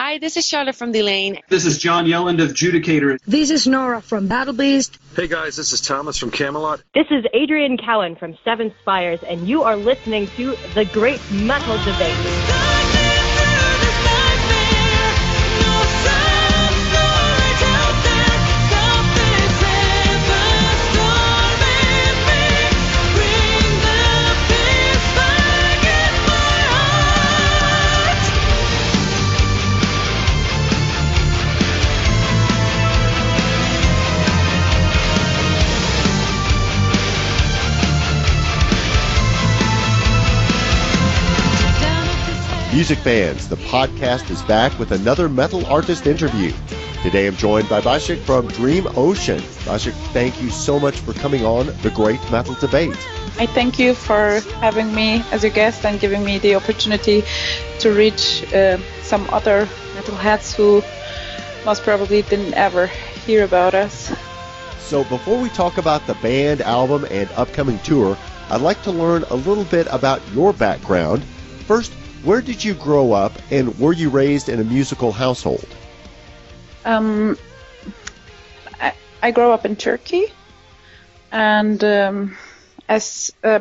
Hi, this is Charlotte from The Lane. This is John Yelland of Judicator. This is Nora from Battle Beast. Hey guys, this is Thomas from Camelot. This is Adrian Cowan from Seven Spires, and you are listening to The Great Metal Debate. Music fans, the podcast is back with another metal artist interview. Today I'm joined by Basak from Dream Ocean. Basak, thank you so much for coming on The Great Metal Debate. I thank you for having me as a guest and giving me the opportunity to reach some other metalheads who most probably didn't ever hear about us. So before we talk about the band, album, and upcoming tour, I'd like to learn a little bit about your background. First, where did you grow up, and were you raised in a musical household? I grew up in Turkey, and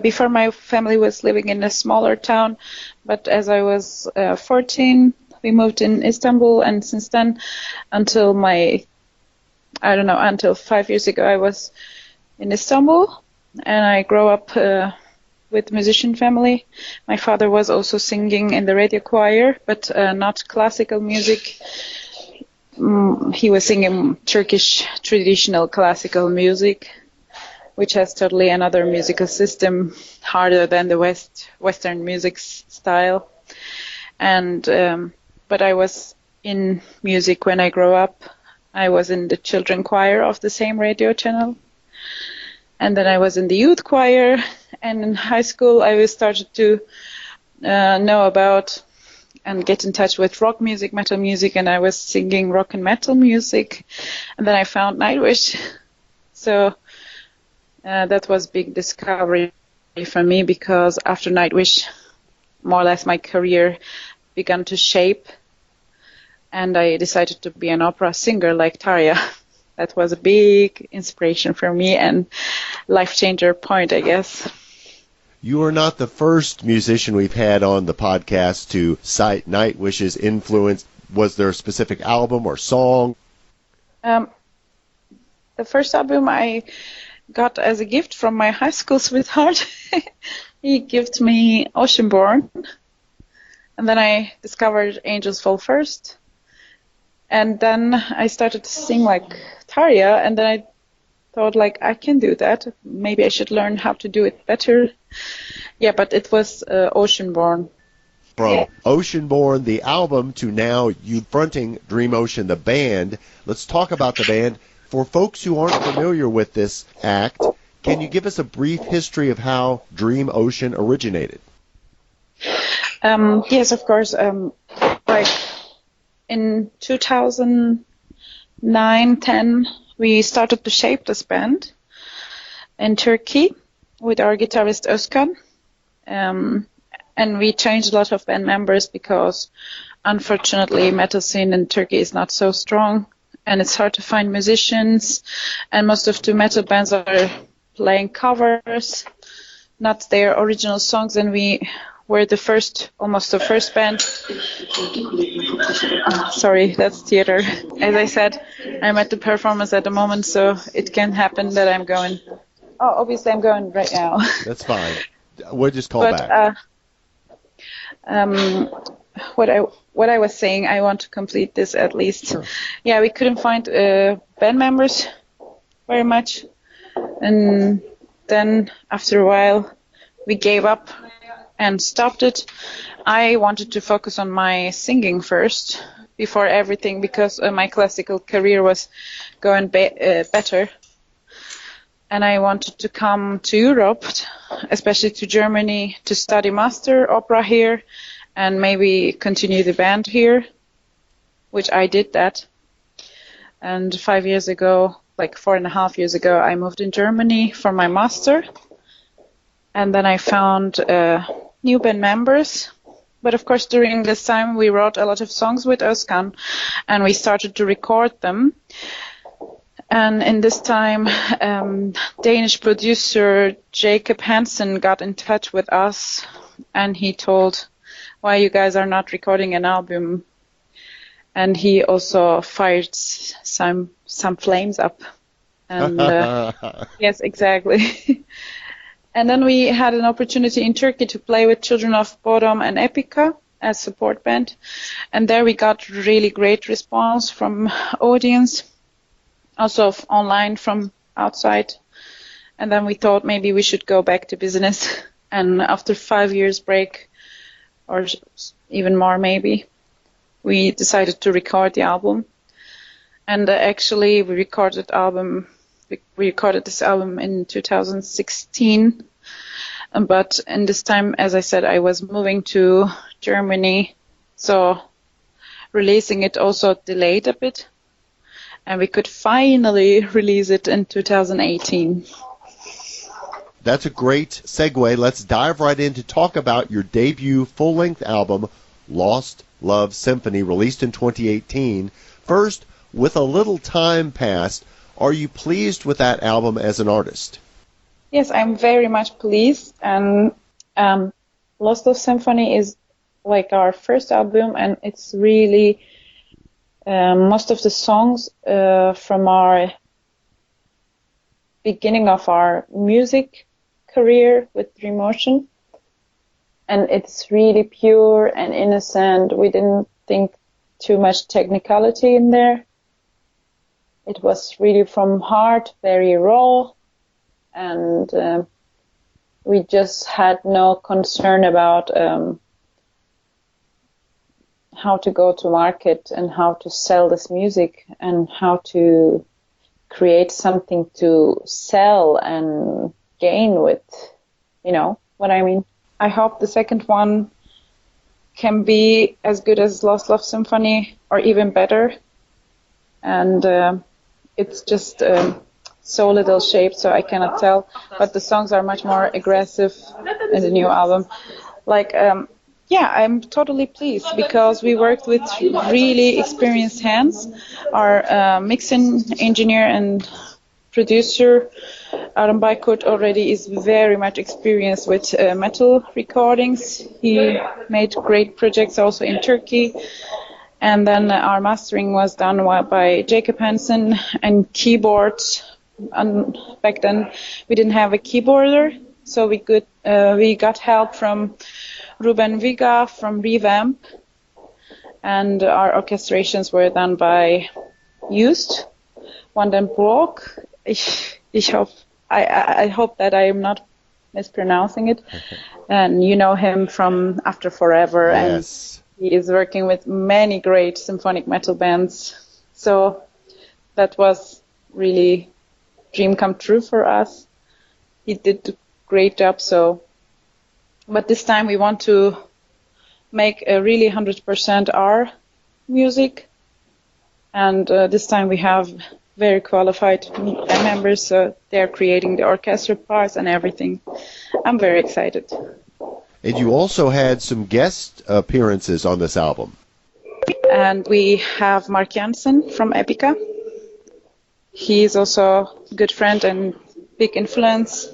before my family was living in a smaller town, but as I was 14, we moved in Istanbul, and since then, until 5 years ago, I was in Istanbul, and I grew up with musician family. My father was also singing in the radio choir, but not classical music. He was singing Turkish traditional classical music, which has totally another musical system, harder than the Western music style. And but I was in music when I grew up. I was in the children choir of the same radio channel. And then I was in the youth choir, and in high school I started to know about and get in touch with rock music, metal music, and I was singing rock and metal music. And then I found Nightwish. So that was a big discovery for me, because after Nightwish, more or less my career began to shape, and I decided to be an opera singer like Tarja. That was a big inspiration for me and life changer point, I guess. You are not the first musician we've had on the podcast to cite Nightwish's influence. Was there a specific album or song? The first album I got as a gift from my high school sweetheart. He gifted me Oceanborn. And then I discovered Angels Fall First. And then I started to sing like Tarja, and then I thought, I can do that. Maybe I should learn how to do it better. Yeah, but it was Oceanborn. From Oceanborn, the album, to now you fronting Dream Ocean, the band. Let's talk about the band. For folks who aren't familiar with this act, can you give us a brief history of how Dream Ocean originated? Yes, of course. In 2009-10, we started to shape this band in Turkey with our guitarist Özkan. And we changed a lot of band members because, unfortunately, metal scene in Turkey is not so strong, and it's hard to find musicians. And most of the metal bands are playing covers, not their original songs. And we were almost the first band. Sorry, that's theater. As I said, I'm at the performance at the moment, so it can happen that I'm going. Oh, obviously I'm going right now. That's fine. We'll just call back. What I was saying, I want to complete this at least. Sure. Yeah, we couldn't find band members very much, and then after a while, we gave up and stopped it. I wanted to focus on my singing first before everything, because my classical career was going better. And I wanted to come to Europe, especially to Germany, to study master opera here and maybe continue the band here, which I did that. And 5 years ago, 4.5 years ago, I moved in Germany for my master. And then I found new band members, But of course, during this time, we wrote a lot of songs with Özkan, and we started to record them. And in this time, Danish producer Jacob Hansen got in touch with us, and he told, why you guys are not recording an album? And he also fired some flames up. And yes, exactly. And then we had an opportunity in Turkey to play with Children of Bodom and Epica as support band. And there we got really great response from audience, also online from outside. And then we thought maybe we should go back to business. And after 5 years break, or even more maybe, we decided to record the album. And actually we recorded this album in 2016. But in this time, as I said, I was moving to Germany, so releasing it also delayed a bit. And we could finally release it in 2018. That's a great segue. Let's dive right in to talk about your debut full-length album, Lost Love Symphony, released in 2018. First, with a little time passed, are you pleased with that album as an artist? Yes, I'm very much pleased. And Lost Love Symphony is like our first album, and it's really most of the songs from our beginning of our music career with Dream Ocean. And it's really pure and innocent. We didn't think too much technicality in there. It was really from heart, very raw. And we just had no concern about how to go to market and how to sell this music and how to create something to sell and gain with, you know what I mean. I hope the second one can be as good as Lost Love Symphony or even better. And it's just so little shape, so I cannot tell. But the songs are much more aggressive in the new album. Like, yeah, I'm totally pleased because we worked with really experienced hands. Our mixing engineer and producer, Aram Baykurt, already is very much experienced with metal recordings. He made great projects also in Turkey. And then our mastering was done by Jacob Hansen, and keyboards. And back then we didn't have a keyboarder, so we got help from Ruben Viga from Revamp, and our orchestrations were done by Just Van den Broek. I hope that I am not mispronouncing it. And you know him from After Forever. Yes. And he is working with many great symphonic metal bands. So that was really dream come true for us. He did a great job. But this time we want to make a really 100% our music. And this time we have very qualified band members, so they're creating the orchestra parts and everything. I'm very excited. And you also had some guest appearances on this album. And we have Mark Jansen from Epica. He is also a good friend and big influence.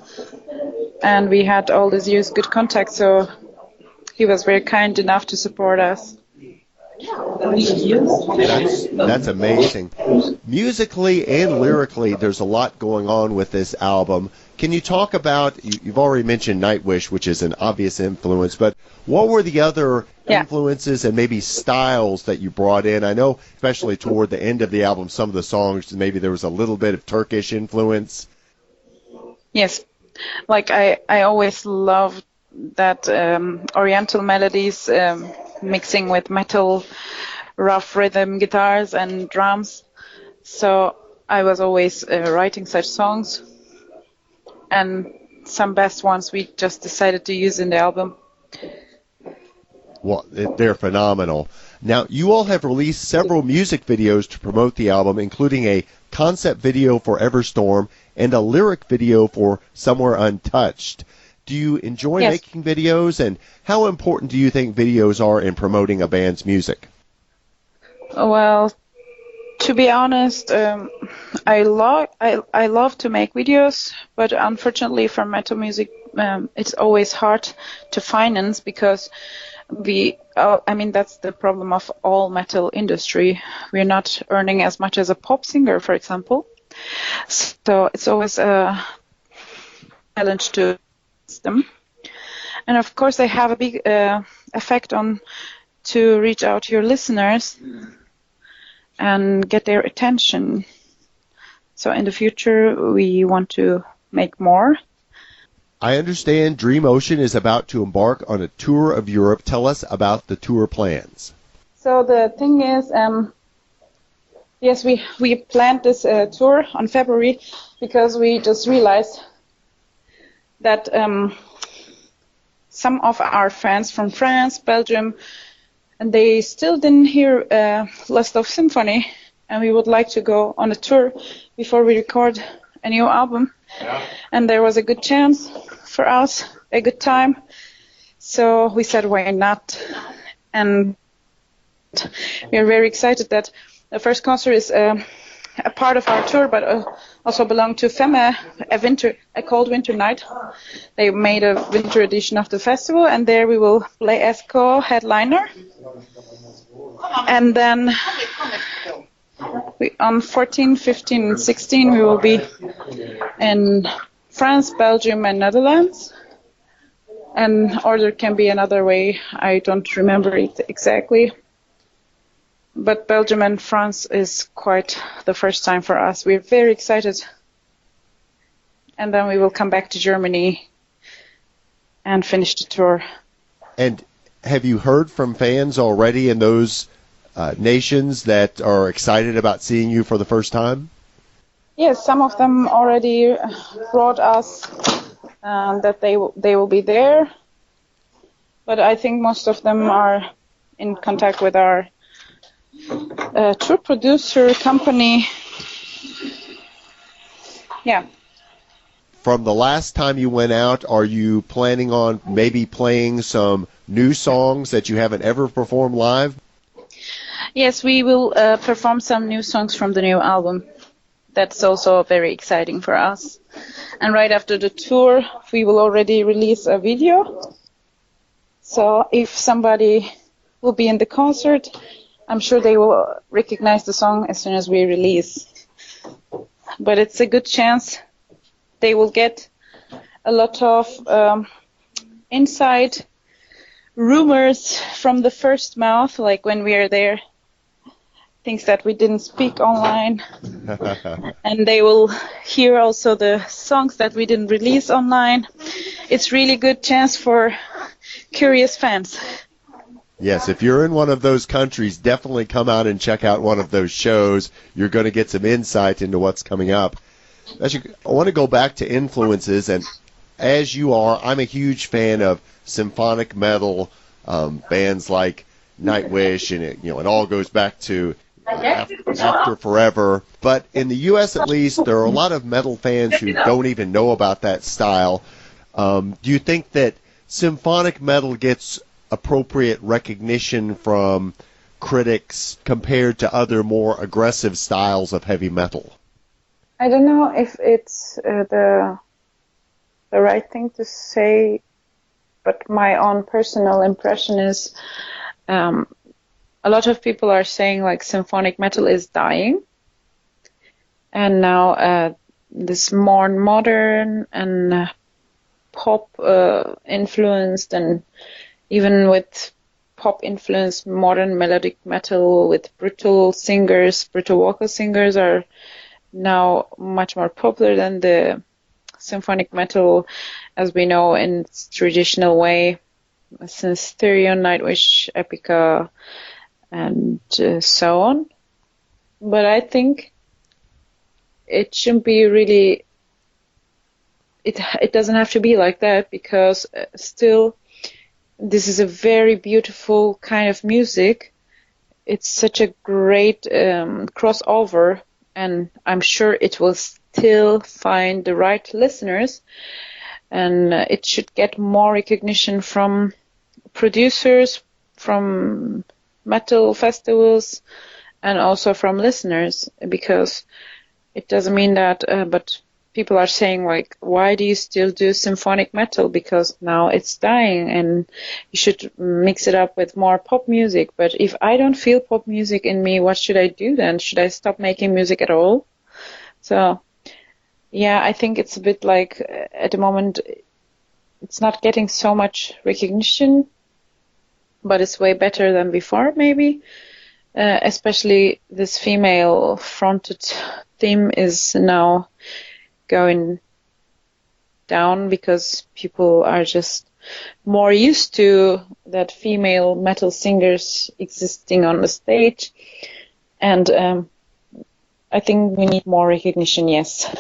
And we had all these years good contact, so he was very kind enough to support us. That's amazing. Musically and lyrically, there's a lot going on with this album. Can you talk about, you've already mentioned Nightwish, which is an obvious influence, but what were the other influences and maybe styles that you brought in? I know, especially toward the end of the album, some of the songs, maybe there was a little bit of Turkish influence. Yes. Like, I always loved that Oriental melodies mixing with metal, rough rhythm guitars and drums. So I was always writing such songs. And some best ones we just decided to use in the album. Well, they're phenomenal. Now, you all have released several music videos to promote the album, including a concept video for Everstorm and a lyric video for Somewhere Untouched. Do you enjoy Yes. making videos, and how important do you think videos are in promoting a band's music? Well, to be honest, I love to make videos, but unfortunately for metal music, it's always hard to finance because that's the problem of all metal industry. We're not earning as much as a pop singer, for example. So it's always a challenge to them. And of course, they have a big effect on to reach out to your listeners and get their attention. So in the future, we want to make more. I understand Dream Ocean is about to embark on a tour of Europe. Tell us about the tour plans. So the thing is, yes, we planned this tour on February because we just realized that some of our fans from France, Belgium, and they still didn't hear Love Symphony, and we would like to go on a tour before we record a new album. Yeah. And there was a good chance for us, a good time. So we said, why not? And we are very excited that the first concert is a part of our tour, but also belong to Femme, a cold winter night. They made a winter edition of the festival, and there we will play as co-headliner. And then on 14, 15, and 16 we will be in France, Belgium, and Netherlands. Or there can be another way. I don't remember it exactly. But Belgium and France is quite the first time for us. We're very excited. And then we will come back to Germany and finish the tour. And have you heard from fans already in those nations that are excited about seeing you for the first time? Yes, some of them already wrote us that they will be there. But I think most of them are in contact with our tour producer company. Yeah. From the last time you went out, are you planning on maybe playing some new songs that you haven't ever performed live? Yes, we will perform some new songs from the new album. That's also very exciting for us. And right after the tour, we will already release a video. So if somebody will be in the concert, I'm sure they will recognize the song as soon as we release. But it's a good chance they will get a lot of inside rumors from the first mouth, like when we are there, things that we didn't speak online. And they will hear also the songs that we didn't release online. It's really good chance for curious fans. Yes, if you're in one of those countries, definitely come out and check out one of those shows. You're going to get some insight into what's coming up. Actually, I want to go back to influences, and as you are, I'm a huge fan of symphonic metal, bands like Nightwish, and it all goes back to after Forever. But in the U.S. at least, there are a lot of metal fans who don't even know about that style. Do you think that symphonic metal gets appropriate recognition from critics compared to other more aggressive styles of heavy metal? I don't know if it's the right thing to say, but my own personal impression is a lot of people are saying like symphonic metal is dying, and now this more modern and pop influenced, and even with pop influenced modern melodic metal with brutal vocal singers are now much more popular than the symphonic metal as we know in its traditional way since Therion, Nightwish, Epica, and so on. But I think it shouldn't be really, it doesn't have to be like that, because still this is a very beautiful kind of music. It's such a great crossover, and I'm sure it will still find the right listeners. and it should get more recognition from producers, from metal festivals, and also from listeners, because it doesn't mean that, but people are saying, like, why do you still do symphonic metal? Because now it's dying and you should mix it up with more pop music. But if I don't feel pop music in me, what should I do then? Should I stop making music at all? So, yeah, I think it's a bit like, at the moment, it's not getting so much recognition, but it's way better than before, maybe. Especially this female-fronted theme is now going down because people are just more used to that female metal singers existing on the stage. And I think we need more recognition, yes.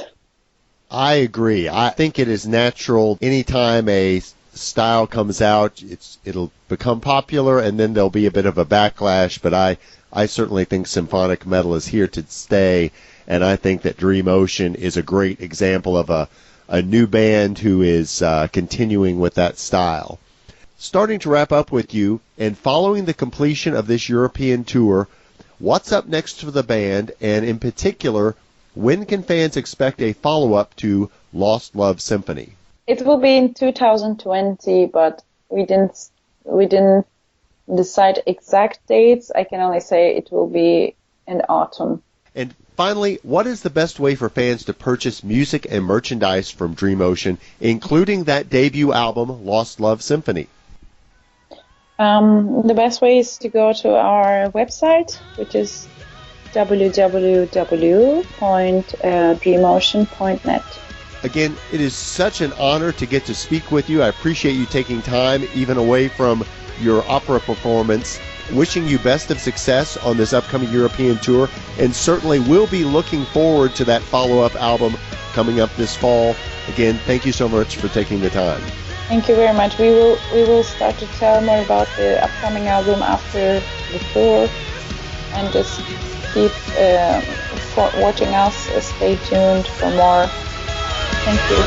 I agree. I think it is natural. Anytime a style comes out, it'll become popular, and then there'll be a bit of a backlash. But I certainly think symphonic metal is here to stay, and I think that Dream Ocean is a great example of a new band who is continuing with that style. Starting to wrap up with you, and following the completion of this European tour, what's up next for the band, and in particular, when can fans expect a follow-up to Lost Love Symphony? It will be in 2020, but we didn't decide exact dates. I can only say it will be in the autumn. And finally, what is the best way for fans to purchase music and merchandise from Dream Ocean, including that debut album, Lost Love Symphony? The best way is to go to our website, which is www.dreamocean.net. Again, it is such an honor to get to speak with you. I appreciate you taking time, even away from your opera performance. Wishing you best of success on this upcoming European tour, and certainly we'll be looking forward to that follow-up album coming up this fall. Again, thank you so much for taking the time. Thank you very much. We will start to tell more about the upcoming album after the tour, and just keep watching us. Stay tuned for more. Thank you.